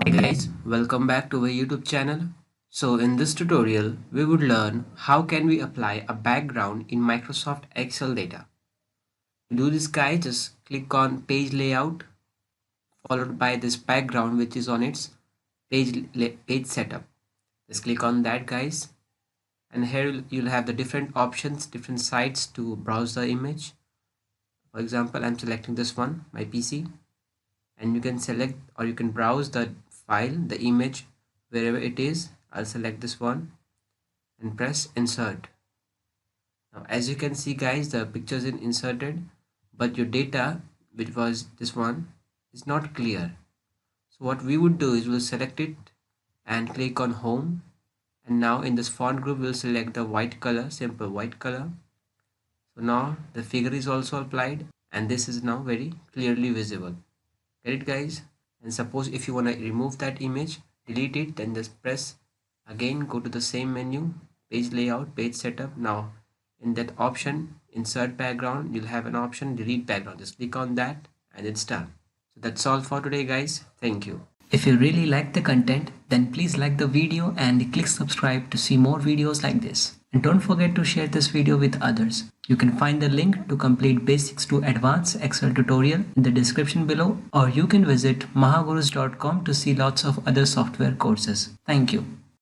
Hi guys, welcome back to our YouTube channel. So in this tutorial, we would learn how can we apply a background in Microsoft Excel data. To do this guys, just click on page layout followed by this background which is on its page setup. Just click on that guys, and here you'll have the different options, different sites to browse the image. For example, I'm selecting this one, my PC, and you can select or you can browse the file, the image, wherever it is. I'll select this one and press insert. Now as you can see guys, the picture is inserted, but your data, which was this one, is not clear. So what we would do is we'll select it and click on home, and now in this font group we'll select the white color, simple white color. So now the figure is also applied and this is now very clearly visible. Get it guys? And suppose if you want to remove that image, delete it, then just press again, go to the same menu, page layout, page setup. Now in that option, insert background, you'll have an option delete background. Just click on that and it's done. So that's all for today guys. Thank you. If you really like the content, then please like the video and click subscribe to see more videos like this. And don't forget to share this video with others. You can find the link to complete basics to advanced Excel tutorial in the description below, or you can visit mahagurus.com to see lots of other software courses. Thank you.